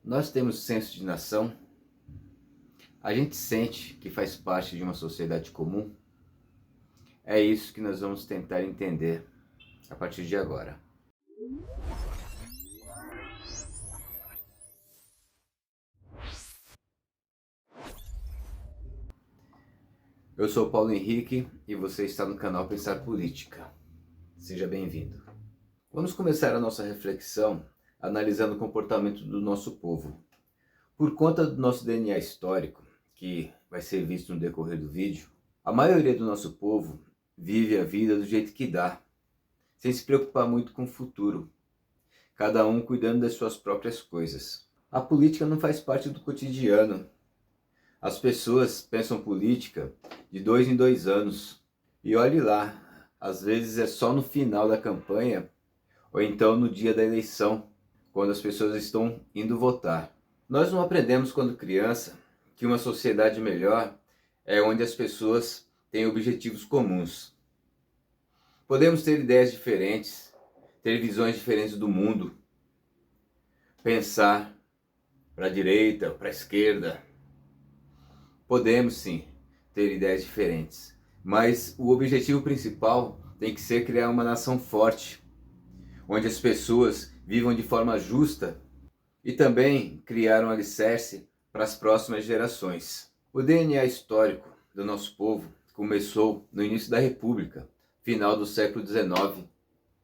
Nós temos senso de nação? A gente sente que faz parte de uma sociedade comum? É isso que nós vamos tentar entender a partir de agora. Eu sou Paulo Henrique e você está no canal Pensar Política. Seja bem-vindo. Vamos começar a nossa reflexão analisando o comportamento do nosso povo. Por conta do nosso DNA histórico, que vai ser visto no decorrer do vídeo, a maioria do nosso povo vive a vida do jeito que dá, sem se preocupar muito com o futuro, cada um cuidando das suas próprias coisas. A política não faz parte do cotidiano. As pessoas pensam política de 2 em 2 anos. E olhe lá, às vezes é só no final da campanha ou então no dia da eleição, quando as pessoas estão indo votar. Nós não aprendemos quando criança que uma sociedade melhor é onde as pessoas têm objetivos comuns. Podemos ter ideias diferentes, ter visões diferentes do mundo, pensar para a direita, para a esquerda. Podemos sim ter ideias diferentes, mas o objetivo principal tem que ser criar uma nação forte, onde as pessoas vivam de forma justa e também criar um alicerce para as próximas gerações. O DNA histórico do nosso povo começou no início da República, final do século XIX.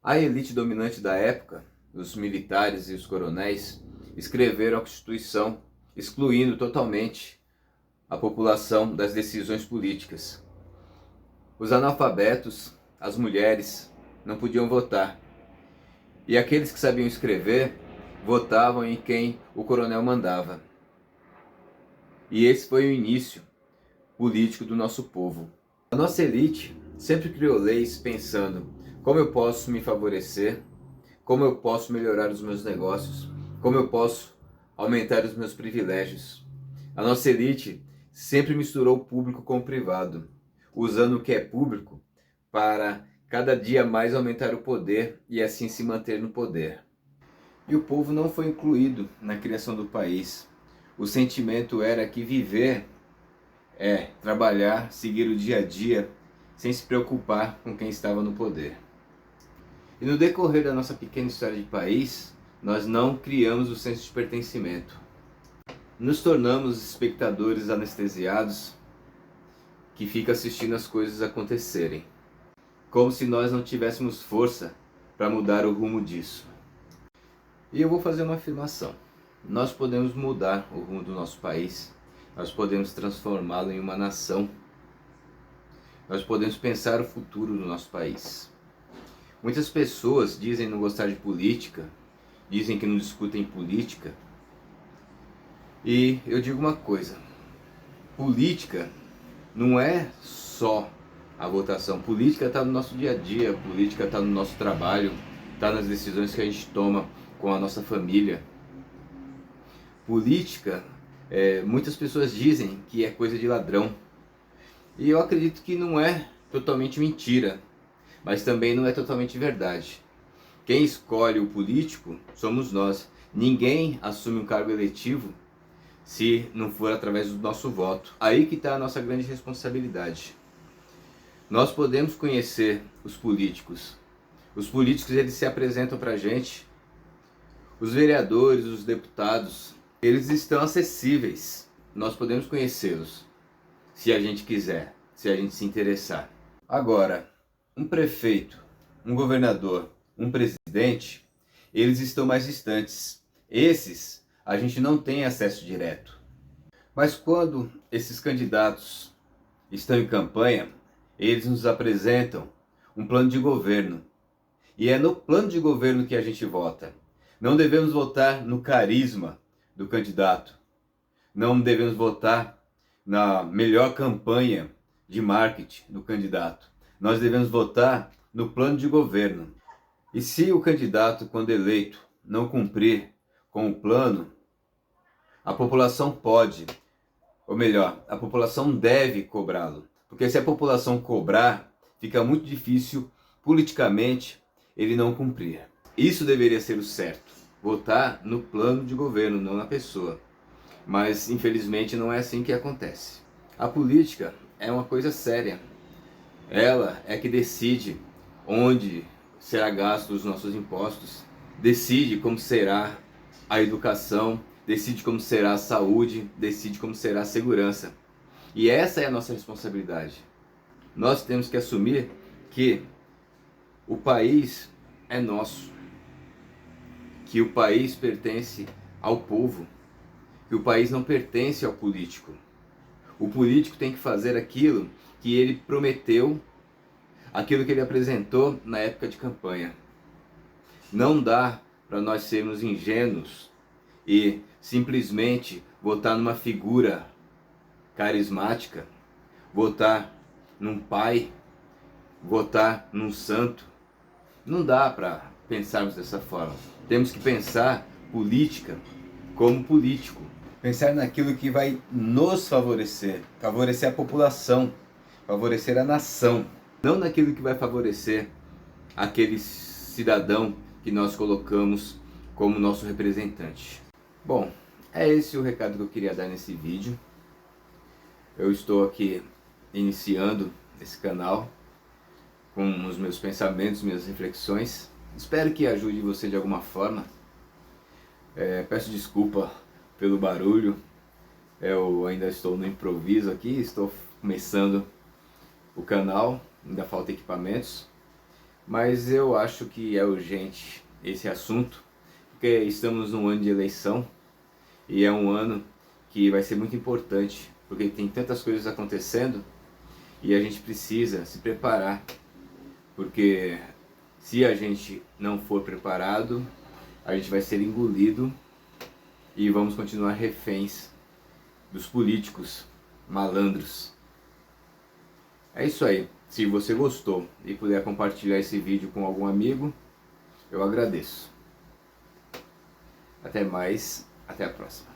A elite dominante da época, os militares e os coronéis, escreveram a Constituição, excluindo totalmente a população das decisões políticas. Os analfabetos, as mulheres, não podiam votar. E aqueles que sabiam escrever votavam em quem o coronel mandava. E esse foi o início político do nosso povo. A nossa elite sempre criou leis pensando como eu posso me favorecer, como eu posso melhorar os meus negócios, como eu posso aumentar os meus privilégios. A nossa elite sempre misturou o público com o privado, usando o que é público para cada dia mais aumentar o poder e assim se manter no poder. E o povo não foi incluído na criação do país. O sentimento era que viver é trabalhar, seguir o dia a dia, sem se preocupar com quem estava no poder. E no decorrer da nossa pequena história de país, nós não criamos o senso de pertencimento. Nos tornamos espectadores anestesiados que ficam assistindo as coisas acontecerem, como se nós não tivéssemos força para mudar o rumo disso. E eu vou fazer uma afirmação. Nós podemos mudar o rumo do nosso país, nós podemos transformá-lo em uma nação, nós podemos pensar o futuro do nosso país. Muitas pessoas dizem não gostar de política, dizem que não discutem política. E eu digo uma coisa, política não é só a votação, política está no nosso dia a dia, política está no nosso trabalho, está nas decisões que a gente toma com a nossa família. Política, muitas pessoas dizem que é coisa de ladrão, e eu acredito que não é totalmente mentira, mas também não é totalmente verdade. Quem escolhe o político somos nós. Ninguém assume um cargo eletivo se não for através do nosso voto. Aí que está a nossa grande responsabilidade. Nós podemos conhecer os políticos. Os políticos, eles se apresentam para a gente. Os vereadores, os deputados, eles estão acessíveis. Nós podemos conhecê-los, se a gente quiser, se a gente se interessar. Agora, um prefeito, um governador, um presidente, eles estão mais distantes. Esses a gente não tem acesso direto. Mas quando esses candidatos estão em campanha, eles nos apresentam um plano de governo. E é no plano de governo que a gente vota. Não devemos votar no carisma do candidato. Não devemos votar na melhor campanha de marketing do candidato. Nós devemos votar no plano de governo. E se o candidato, quando eleito, não cumprir com o plano, a população pode, ou melhor, a população deve cobrá-lo. Porque se a população cobrar, fica muito difícil politicamente ele não cumprir. Isso deveria ser o certo. votar no plano de governo, não na pessoa. Mas infelizmente não é assim que acontece. A política é uma coisa séria. Ela é que decide onde será gasto os nossos impostos, decide como será a educação, decide como será a saúde, decide como será a segurança. E essa é a nossa responsabilidade. Nós temos que assumir que o país é nosso, que o país pertence ao povo, que o país não pertence ao político. O político tem que fazer aquilo que ele prometeu, aquilo que ele apresentou na época de campanha. Não dá para nós sermos ingênuos e simplesmente votar numa figura carismática, votar num pai, votar num santo. Não dá para pensarmos dessa forma. Temos que pensar política como político. Pensar naquilo que vai nos favorecer, favorecer a população, favorecer a nação. Não naquilo que vai favorecer aquele cidadão que nós colocamos como nosso representante. Bom, é esse o recado que eu queria dar nesse vídeo. Eu estou aqui iniciando esse canal com os meus pensamentos, minhas reflexões. Espero que ajude você de alguma forma. Peço desculpa pelo barulho. Eu ainda estou no improviso aqui, estou começando o canal, ainda falta equipamentos. Mas eu acho que é urgente esse assunto, porque estamos num ano de eleição e é um ano que vai ser muito importante, porque tem tantas coisas acontecendo e a gente precisa se preparar, porque se a gente não for preparado, a gente vai ser engolido e vamos continuar reféns dos políticos malandros. É isso aí. Se você gostou e puder compartilhar esse vídeo com algum amigo, eu agradeço. Até mais, até a próxima.